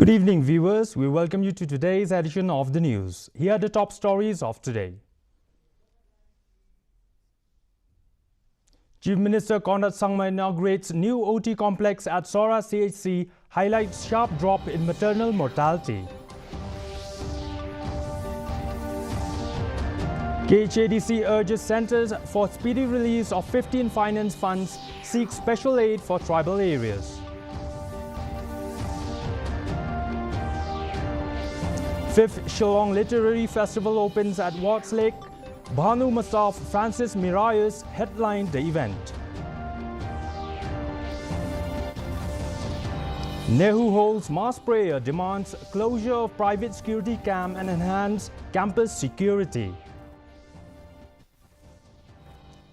Good evening, viewers. We welcome you to today's edition of the news. Here are the top stories of today. Chief Minister Conrad Sangma inaugurates new OT complex at Sora CHC, highlights sharp drop in maternal mortality. KHADC urges centres for speedy release of 15 finance funds, seek special aid for tribal areas. Fifth Shillong Literary Festival opens at Watts Lake. Bhanu Mastaf Francis Miralles headlined the event. Nehu holds mass prayer, demands closure of private security camp and enhance campus security.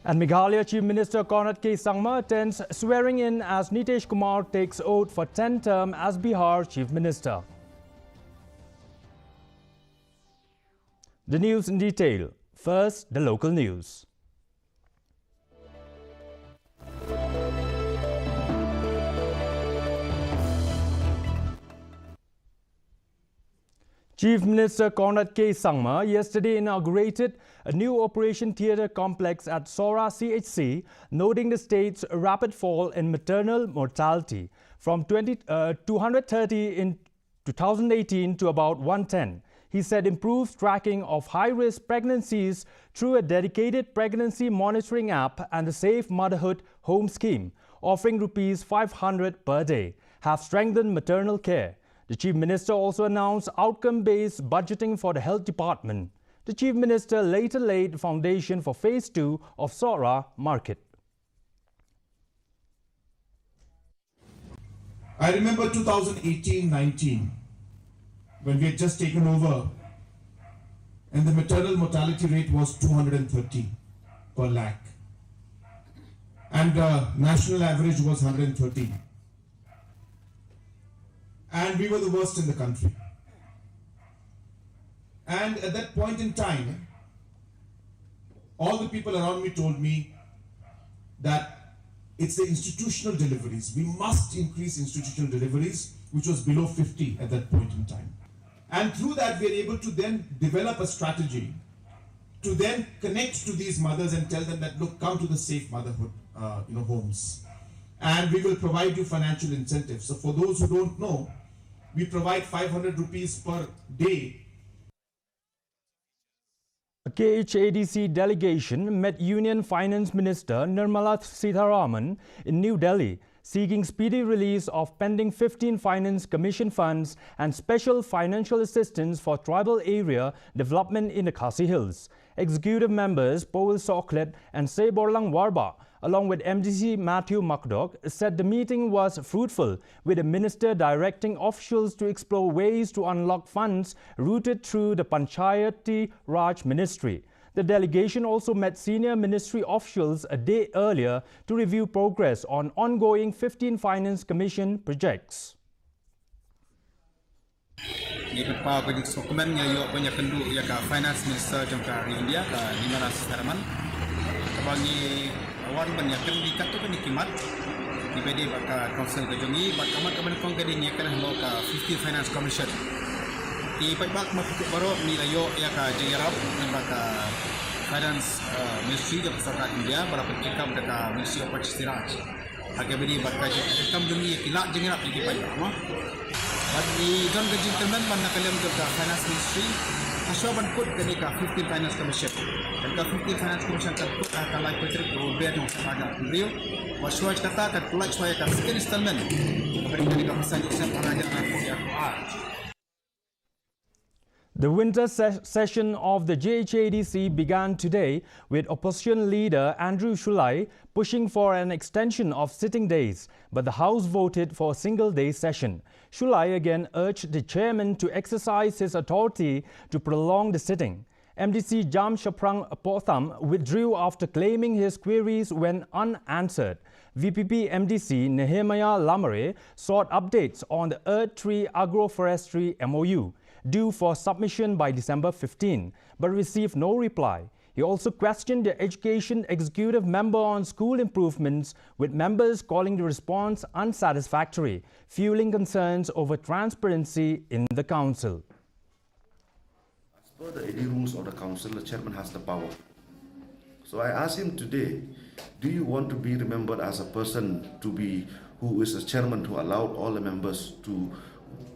And Meghalaya Chief Minister Conrad K. Sangma attends swearing in as Nitish Kumar takes oath for 10th term as Bihar Chief Minister. The news in detail. First, the local news. Chief Minister Conrad K. Sangma yesterday inaugurated a new operation theatre complex at Sora CHC, noting the state's rapid fall in maternal mortality from 230 in 2018 to about 110. He said improved tracking of high-risk pregnancies through a dedicated pregnancy monitoring app and the Safe Motherhood Home Scheme, offering Rs 500 per day, have strengthened maternal care. The Chief Minister also announced outcome-based budgeting for the Health Department. The Chief Minister later laid the foundation for Phase 2 of Sora Market. I remember 2018-19. when we had just taken over, and the maternal mortality rate was 230 per lakh. And national average was 113. And we were the worst in the country. And at that point in time, all the people around me told me that it's the institutional deliveries. We must increase institutional deliveries, which was below 50 at that point in time. And through that, we are able to then develop a strategy to then connect to these mothers and tell them that, look, come to the safe motherhood homes. And we will provide you financial incentives. So for those who don't know, we provide 500 rupees per day. A KHADC delegation met Union Finance Minister Nirmala Sitharaman in New Delhi, seeking speedy release of pending 15 Finance Commission funds and special financial assistance for tribal area development in the Khasi Hills. Executive members Powell Soklet and Seborlang Warba, along with MDC Matthew Murdoch, said the meeting was fruitful, with the minister directing officials to explore ways to unlock funds routed through the Panchayati Raj Ministry. The delegation also met senior ministry officials a day earlier to review progress on ongoing 15 Finance Commission projects. Dokumen yang banyak penduduk yang Finance Minister jangka India Nirmala Sitharaman bagi awan banyak dikat tu kan dikimat di PD baka Council kejongi baka kaman kongkadin yang kan lo ka 50 Finance Commission di bak mapukuk baru ni layo yang ka jengarap dan baka Finance Ministry dan Pusaka India berapa kekam dekat Ministry of Purchase Raj agak beri baka kekam jongi kilak jengarap di payah bagi John the Gentleman ban nakalim dekat Finance Ministry asyaban put kenika 15 Finance Commission dan ka 15 Finance Commission kan put akan lai petrik berbeda dengan sebagai beliau waswaj kata akan pulai supaya kan second installment beri kenika pasal isap arajan yang The winter session of the JHADC began today with opposition leader Andrew Shulai pushing for an extension of sitting days, but the House voted for a single-day session. Shulai again urged the chairman to exercise his authority to prolong the sitting. MDC Jam Shaprang Potham withdrew after claiming his queries went unanswered. VPP MDC Nehemiah Lamare sought updates on the Earth Tree Agroforestry MOU, due for submission by December 15, but received no reply. He also questioned the Education Executive member on school improvements, with members calling the response unsatisfactory, fueling concerns over transparency in the council. As per the AD rules of the council, the chairman has the power. So I asked him today, do you want to be remembered as a person who is a chairman who allowed all the members to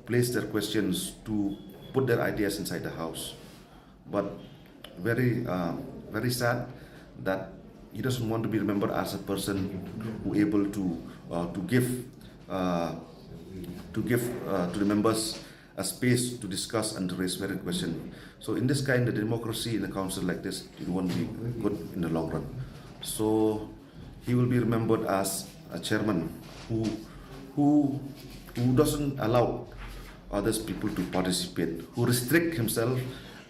place their questions, to put their ideas inside the house? But very sad that he doesn't want to be remembered as a person who able to give to the members a space to discuss and to raise various questions. So in this kind of democracy in a council like this, it won't be good in the long run. So he will be remembered as a chairman who doesn't allow others people to participate, who restrict himself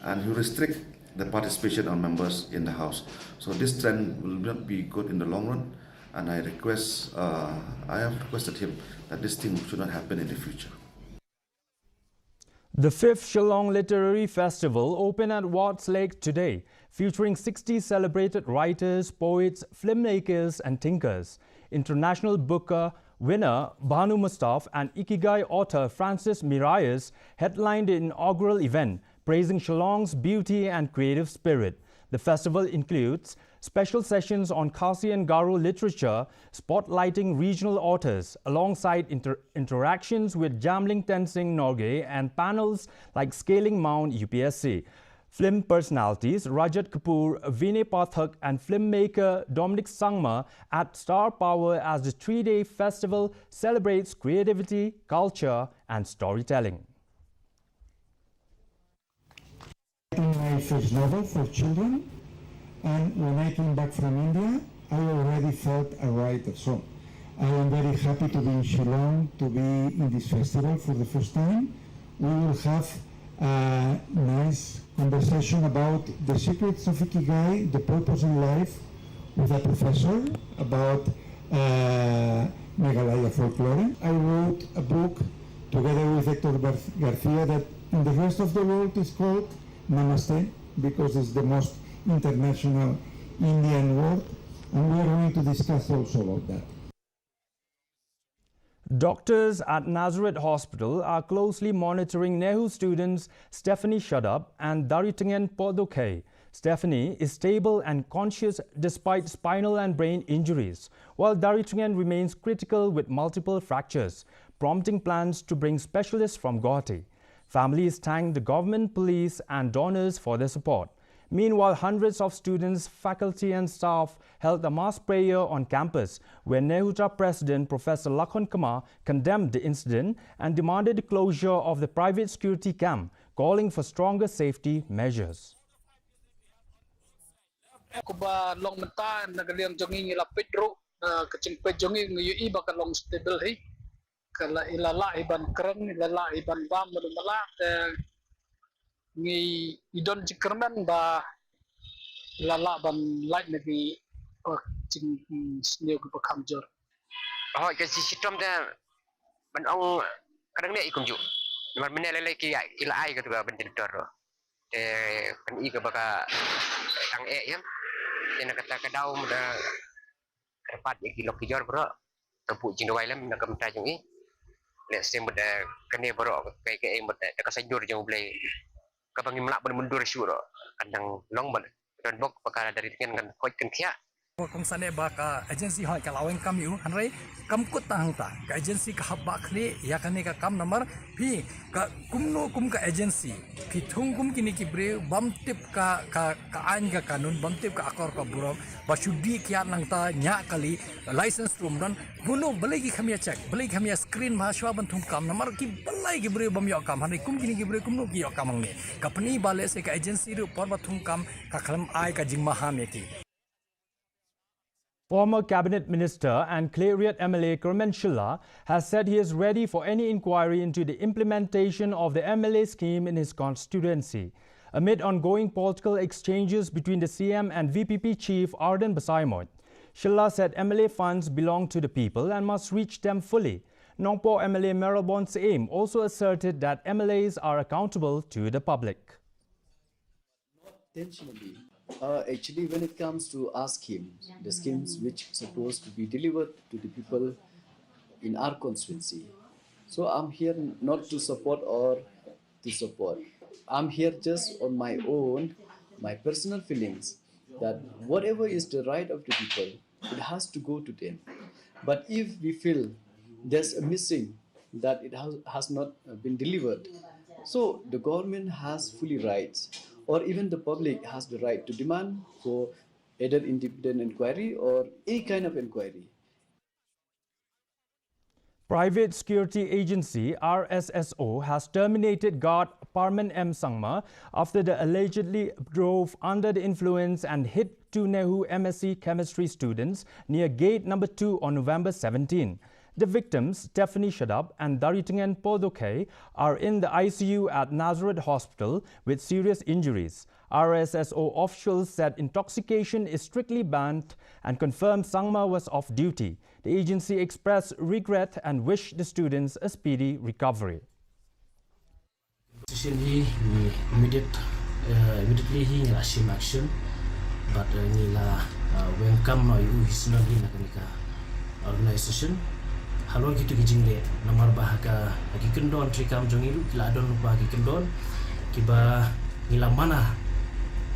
and who restrict the participation of members in the house. So this trend will not be good in the long run, and I have requested him that this thing should not happen in the future. The 5th Shillong Literary Festival opened at Watts Lake today, featuring 60 celebrated writers, poets, filmmakers and thinkers. International Booker winner Banu Mustaf and Ikigai author Francis Miralles headlined the inaugural event, praising Shillong's beauty and creative spirit. The festival includes special sessions on Khasi and Garo literature, spotlighting regional authors, alongside interactions with Jamling Tensing Norgay and panels like Scaling Mount UPSC. Film personalities Rajat Kapoor, Vinay Pathak and filmmaker Dominic Sangma add star power as the 3-day festival celebrates creativity, culture and storytelling. My first novel for children, and when I came back from India, I already felt a writer. So I am very happy to be in Shillong, to be in this festival for the first time. We will have a nice conversation about the secrets of Ikigai, the purpose in life, with a professor about Meghalaya folklore. I wrote a book together with Hector Garcia that in the rest of the world is called Namaste, because it's the most international Indian word, and we are going to discuss also about that. Doctors at Nazareth Hospital are closely monitoring Nehu students Stephanie Shadup and Daritingen Podokhe. Stephanie is stable and conscious despite spinal and brain injuries, while Daritingen remains critical with multiple fractures, prompting plans to bring specialists from Guwahati. Families thank the government, police and donors for their support. Meanwhile, hundreds of students, faculty and staff held a mass prayer on campus, where Nehutra President Professor Lakhon Kama condemned the incident and demanded the closure of the private security camp, calling for stronger safety measures. Kuba long menta nagaliang jongi ngila Pedro kacing pejongi ngiyui baka long stable hi kala ilala iban keren ilala iban bam malumala ngi idon cikerman ba ilala ban light nagi cing sneo ku bakamjor oh ke sistem ta ban ong kadang ne ikum ju man menele ki ila ai ka tu ban tintor kan i ka baka ang yam ina kata kadau muda kerpat iki lokijor bro kepu jing dawai lam nak kamta jing i le sem muda kene bro kai kai muda ka sajur jing blai ka bangi melak mundur syuro kandang long ban dan bok perkara dari dengan kan hoi kan kia Kung sane ba ka agency hoi ka laweng kam yu hanrei kam kut tang ta ka agency ka habba khli ya kane ka kam number phi ka kumno kum ka agency phi thung kum kini ki bre bam tip ka ain ka kanun bam tip ka akor ka burok ba shudi kya nang ta nya kali license room dan buno balai ki khamia check balai khamia screen ma shwa ban thung kam number ki balai ki bre bam yo kam hanrei kum kini ki bre kumno ki yo kam nge kapni bale se ka agency ru por ba thung kam ka khalam ai ka jing ma ha me ki. Former Cabinet Minister and Clariot MLA Kerman Shilla has said he is ready for any inquiry into the implementation of the MLA scheme in his constituency. Amid ongoing political exchanges between the CM and VPP chief Arden Basaimoit, Shilla said MLA funds belong to the people and must reach them fully. Nongpo MLA Merylbon Aim also asserted that MLAs are accountable to the public. Not intentionally Actually, when it comes to our schemes, the schemes which supposed to be delivered to the people in our constituency, so I'm here not to support or to support. I'm here just on my own, my personal feelings that whatever is the right of the people, it has to go to them. But if we feel there's a missing that it has not been delivered, so the government has fully rights, or even the public has the right to demand for either independent inquiry or any kind of inquiry. Private security agency RSSO has terminated guard Parman M. Sangma after they allegedly drove under the influence and hit two Nehu MSc chemistry students near gate number 2 on November 17. The victims, Stephanie Shadab and Daritungen Podoke, are in the ICU at Nazareth Hospital with serious injuries. RSSO officials said intoxication is strictly banned and confirmed Sangma was off duty. The agency expressed regret and wished the students a speedy recovery. He immediately he assumed action, but welcome is not in the organization. Halon gitu kijingde namar bahaka hagi kendon trikam jongilu kila adon lupa hagi kendon kiba ngila mana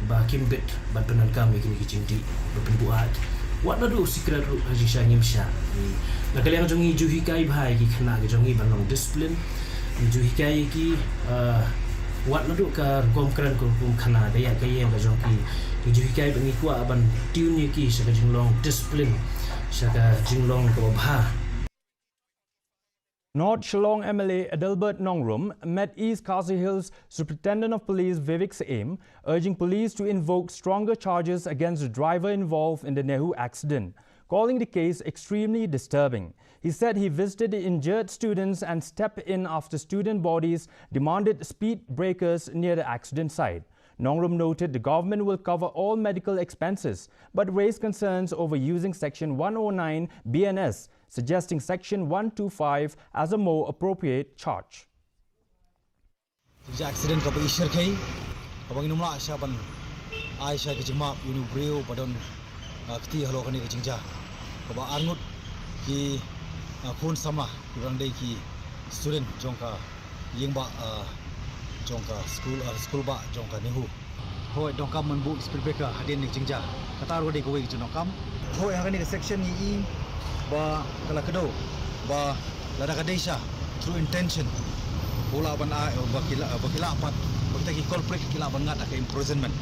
ba kimbet bantuan kami kini kijingdi berpembuat wat nadu sikra ru haji shangim sha na kaliang jongi juhikai bhai ki khna ke jongi banong discipline juhikai ki wat nadu ka komkran ko khana daya kayeng ka jongi juhikai bangi kwa ban tune ki sa jinglong discipline sa jinglong ko bha. North Shillong MLA Adelbert Nongrum met East Khasi Hills Superintendent of Police Vivek Saim, urging police to invoke stronger charges against the driver involved in the Nehu accident, calling the case extremely disturbing. He said he visited the injured students and stepped in after student bodies demanded speed breakers near the accident site. Nongrum noted the government will cover all medical expenses, but raised concerns over using Section 109 BNS, suggesting Section 125 as a more appropriate charge. Accident ka ishar kai abang numla asha ban aisha ke jima unu breu padon kti halo kani ke jingja ba arngut ki phone sama kurang dei ki student jongka yingba jongka school ba jongka nehu hoi dongkam menbu speed breaker hadin ni jingja kata ro dei koi jonokam hoi hakani ke section ni ba kala kedo ba lada kadesha through intention bola ban a bakila pat bakta culprit kila ban ngata ke imprisonment.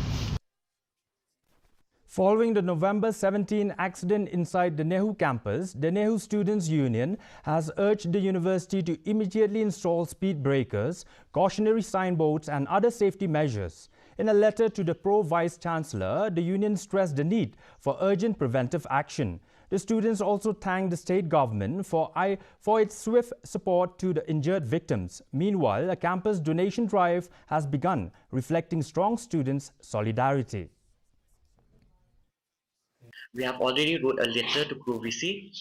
Following the November 17 accident inside the Nehu campus, the Nehu Students' Union has urged the university to immediately install speed breakers, cautionary signboards and other safety measures. In a letter to the Pro-Vice Chancellor, the union stressed the need for urgent preventive action. The students also thanked the state government for its swift support to the injured victims. Meanwhile, a campus donation drive has begun, reflecting strong students' solidarity. We have already wrote a letter to ProVC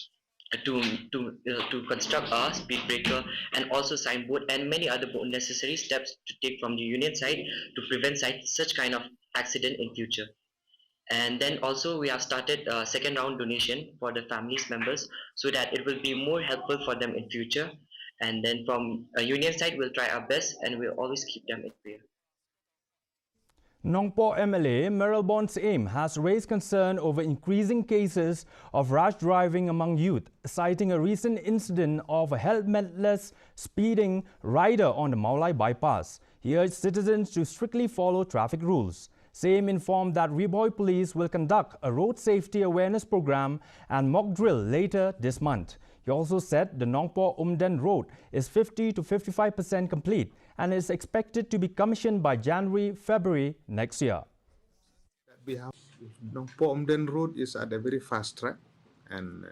to construct a speed breaker and also signboard and many other necessary steps to take from the union side to prevent such kind of accident in future. And then also we have started a second round donation for the families members so that it will be more helpful for them in future. And then from a union side, we'll try our best and we'll always keep them in prayer. Nongpo MLA Meralbon Saim has raised concern over increasing cases of rash driving among youth, citing a recent incident of a helmetless speeding rider on the Maulai bypass. He urged citizens to strictly follow traffic rules. Saim informed that Riboy Police will conduct a road safety awareness program and mock drill later this month. He also said the Nongpo Umden Road is 50 to 55% complete and is expected to be commissioned by January-February next year. We have Nongpo Umden Road is at a very fast track and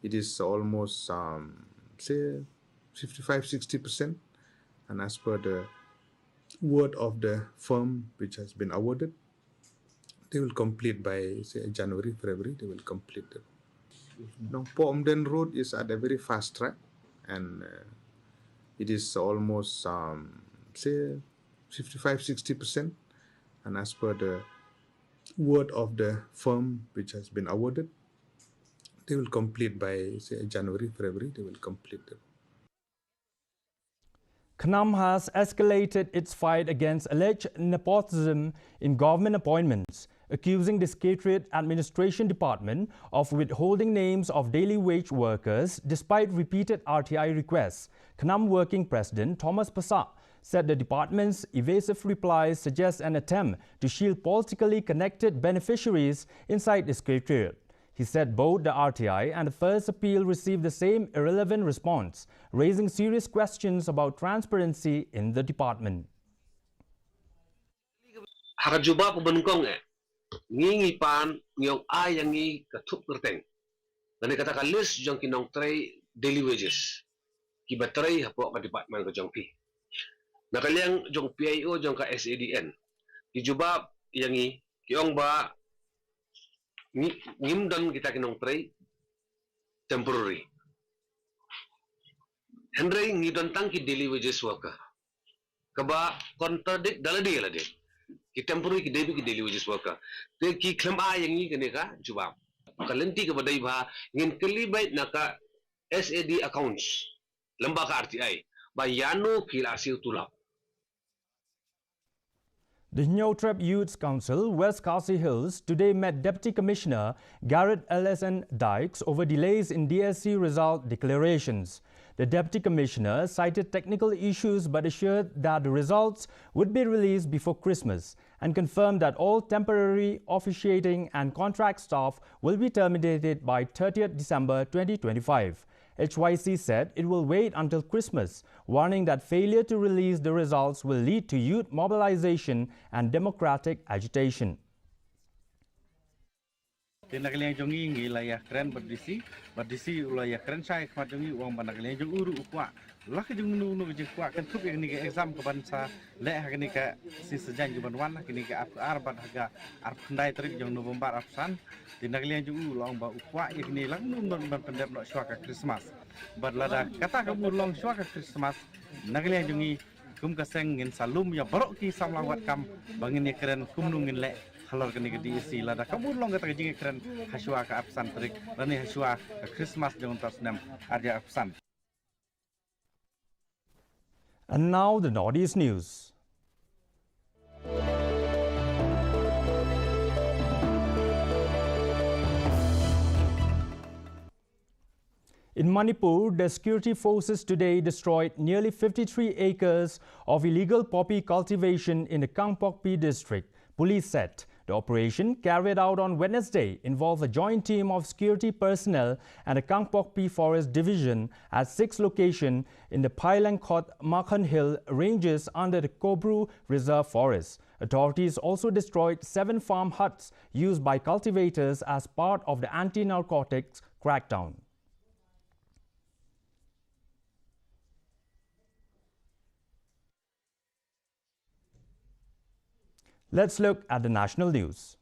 it is almost say 55-60%, and as per the word of the firm which has been awarded, they will complete by say January-February. They will complete it. Nongpo Umden Road is at a very fast track and it is almost say 55-60%, and as per the word of the firm which has been awarded. They will complete by, say, January, February, they will complete it. KNUM has escalated its fight against alleged nepotism in government appointments, accusing the Secretariat Administration Department of withholding names of daily wage workers despite repeated RTI requests. KNUM Working President Thomas Passak said the department's evasive replies suggest an attempt to shield politically connected beneficiaries inside the Secretariat. He said both the RTI and the first appeal received the same irrelevant response, raising serious questions about transparency in the department. Hakajuba po benungkong ngingi pan ngiyong ayang ngi katup kerteng. Nani kata list jong kinong tray daily wages. Kiba tray hapo ka department ko jong pi. Nakaliang jong PIO jong ka SADN. Kijuba yangi kiong ba ngimdan kita kinong tray temporary. Henry ngidon tang ki daily wages worker. Kaba contradict daladi alade. Ki temporary ki daily wages worker. Te ki claim yang ni kene ka juba. Kalenti ka badai ba ngin kelibait naka SAD accounts. Lamba ka RTI. Ba yano kila siu tulap. The Nyotrep Youth Council, West Khasi Hills, today met Deputy Commissioner Garrett L.S.N. Dykes over delays in DSC result declarations. The Deputy Commissioner cited technical issues but assured that the results would be released before Christmas and confirmed that all temporary officiating and contract staff will be terminated by 30th December 2025. HYC said it will wait until Christmas, warning that failure to release the results will lead to youth mobilization and democratic agitation. Tinagaliang jongi ngilaya keren berdisi ulaya keren saya kemat jongi uang banagaliang jong uru ukwa lah ke jong nu ke ukwa kan tup yang ni ke exam ke bansa le ha ni ke si sejan juban wan ni ke arbat haga arpandai trik jong November apsan tinagaliang jong ulang ba ukwa yang ni lang nu ban pendep no syaka Christmas badlada kata ke long syaka Christmas nagaliang jongi kum kaseng ngin salum ya barok ki samlawat kam bangin ni keren kum nu ngin le halor kini ke DSC lada kabur long kata jingi keren hasua ka absan trik rani hasua Christmas jong tasnam arja absan. And now the Northeast news. In Manipur, the security forces today destroyed nearly 53 acres of illegal poppy cultivation in the Kangpokpi district, police said. The operation, carried out on Wednesday, involved a joint team of security personnel and the Kangpokpi Forest Division at 6 locations in the Pailangkot Makhan Hill ranges under the Kobru Reserve Forest. Authorities also destroyed 7 farm huts used by cultivators as part of the anti-narcotics crackdown. Let's look at the national news.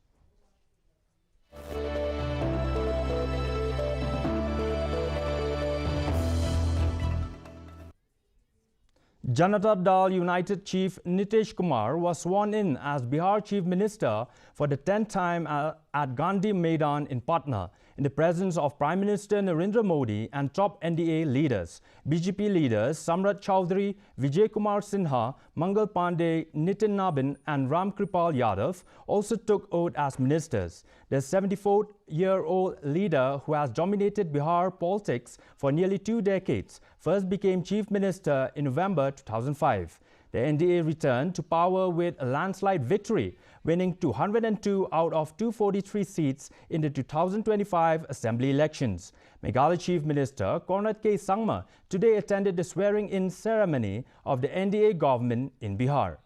Janata Dal United Chief Nitish Kumar was sworn in as Bihar Chief Minister for the 10th time at Gandhi Maidan in Patna, in the presence of Prime Minister Narendra Modi and top NDA leaders. BJP leaders Samrat Chowdhury, Vijay Kumar Sinha, Mangal Pandey, Nitin Nabin and Ram Kripal Yadav also took oath as ministers. The 74-year-old leader, who has dominated Bihar politics for nearly 2 decades, first became Chief Minister in November 2005. The NDA returned to power with a landslide victory, winning 202 out of 243 seats in the 2025 Assembly elections. Meghalaya Chief Minister Conrad K. Sangma today attended the swearing-in ceremony of the NDA government in Bihar.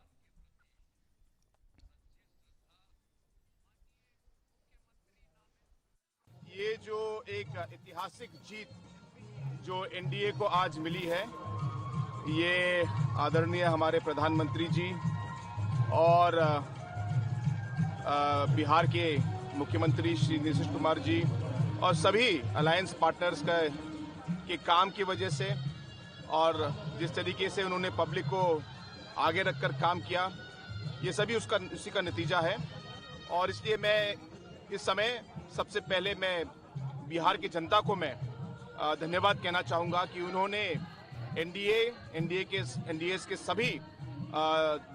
ये जो एक ऐतिहासिक जीत जो NDA को आज मिली है, ये आदरणीय हमारे प्रधानमंत्री जी और बिहार के मुख्यमंत्री श्री नीतीश कुमार जी और सभी अलायंस पार्टनर्स के काम की वजह से और जिस तरीके से उन्होंने पब्लिक को आगे रखकर काम किया, ये सभी उसी का नतीजा है। और इसलिए मैं इस समय सबसे पहले मैं बिहार की जनता को मैं धन्यवाद कहना चाहूँगा कि उन्होंने एनडीए के सभी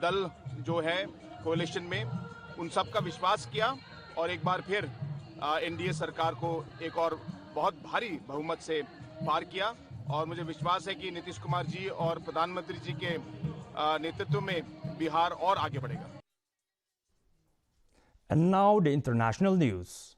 दल जो है कोalition में उन सब का विश्वास किया और एक बार फिर एनडीए सरकार को एक और बहुत भारी बहुमत से पार किया और मुझे विश्वास है कि नीतीश कुमार जी और प्रधानमंत्री जी के नेतृत्व में बिहार और आगे बढ़ेगा। And now the international news.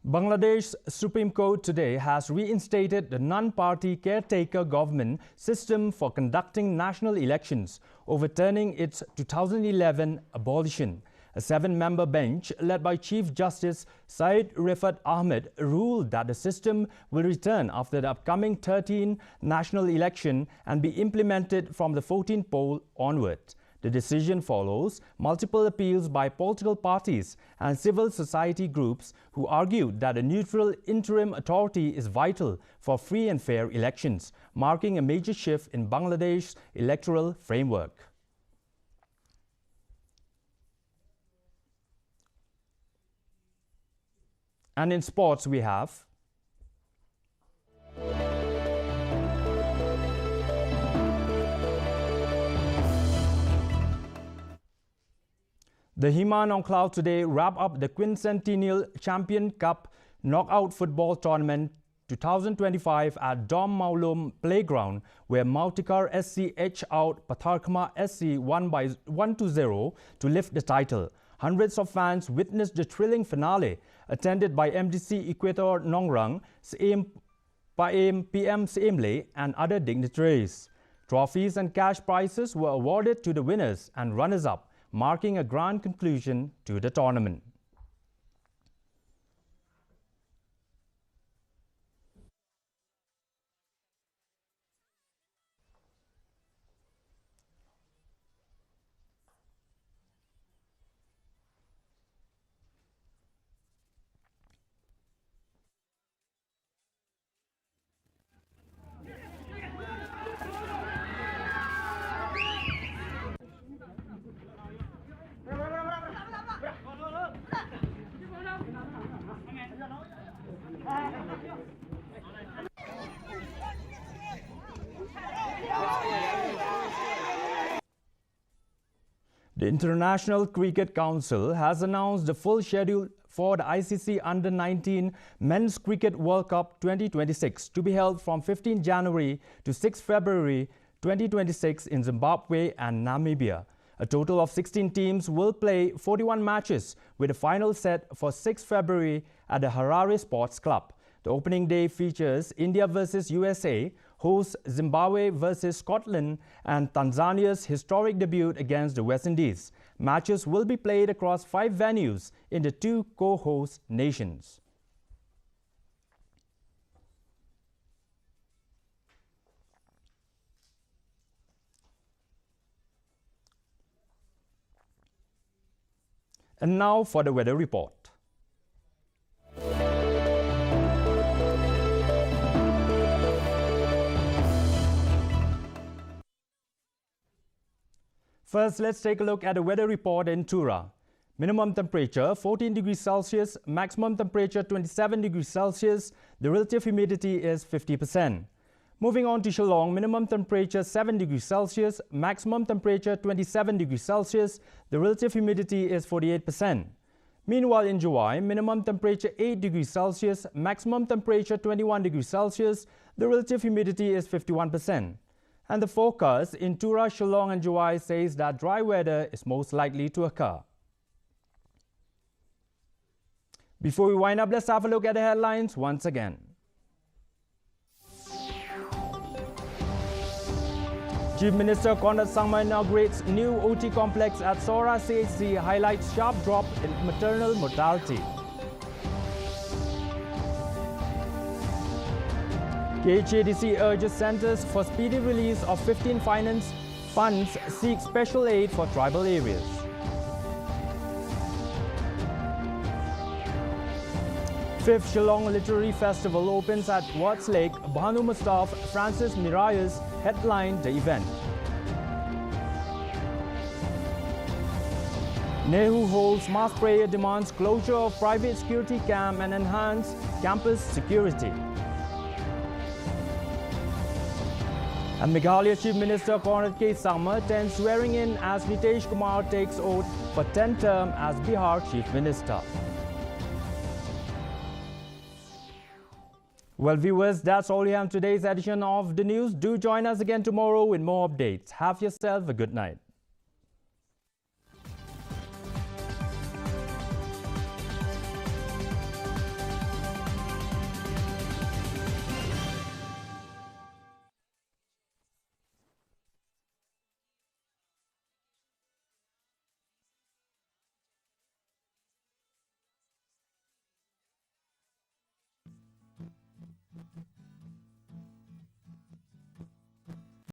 Bangladesh's Supreme Court today has reinstated the non-party caretaker government system for conducting national elections, overturning its 2011 abolition. A 7-member bench led by Chief Justice Syed Rifat Ahmed ruled that the system will return after the upcoming 13th national election and be implemented from the 14th poll onward. The decision follows multiple appeals by political parties and civil society groups who argued that a neutral interim authority is vital for free and fair elections, marking a major shift in Bangladesh's electoral framework. And in sports we have the Himan on Cloud today wrap up the Quincentennial Champion Cup Knockout Football Tournament 2025 at Dom Maulum Playground, where Mautikar SC edged out Patharkama SC 1-0 to lift the title. Hundreds of fans witnessed the thrilling finale, attended by MDC Equator Nongrang, Paem PM Seemle and other dignitaries. Trophies and cash prizes were awarded to the winners and runners-up, marking a grand conclusion to the tournament. The International Cricket Council has announced the full schedule for the ICC Under-19 Men's Cricket World Cup 2026 to be held from 15 January to 6 February 2026 in Zimbabwe and Namibia. A total of 16 teams will play 41 matches with a final set for 6 February at the Harare Sports Club. The opening day features India versus USA, hosts Zimbabwe versus Scotland, and Tanzania's historic debut against the West Indies. Matches will be played across 5 venues in the 2 co-host nations. And now for the weather report. First, let's take a look at the weather report in Tura. Minimum temperature 14 degrees Celsius, maximum temperature 27 degrees Celsius. The relative humidity is 50%. Moving on to Shillong, minimum temperature 7 degrees Celsius, maximum temperature 27 degrees Celsius. The relative humidity is 48%. Meanwhile, in Juwai, minimum temperature 8 degrees Celsius, maximum temperature 21 degrees Celsius. The relative humidity is 51%. And the forecast in Tura, Shillong and Juwai says that dry weather is most likely to occur. Before we wind up, let's have a look at the headlines once again. Chief Minister Conrad Sangma inaugurates new OT complex at Sora CHC, highlights sharp drop in maternal mortality. KHADC urges centers for speedy release of 15 finance funds seek special aid for tribal areas. 5th Shillong Literary Festival opens at Watts Lake. Bhanu Mustaf, Francis Miralles headlined the event. Nehu holds mass prayer demands closure of private security camp and enhance campus security. And Meghalaya Chief Minister Conrad K. Sangma attends swearing in as Nitesh Kumar takes oath for 10th term as Bihar Chief Minister. Well, viewers, that's all we have in today's edition of the news. Do join us again tomorrow with more updates. Have yourself a good night.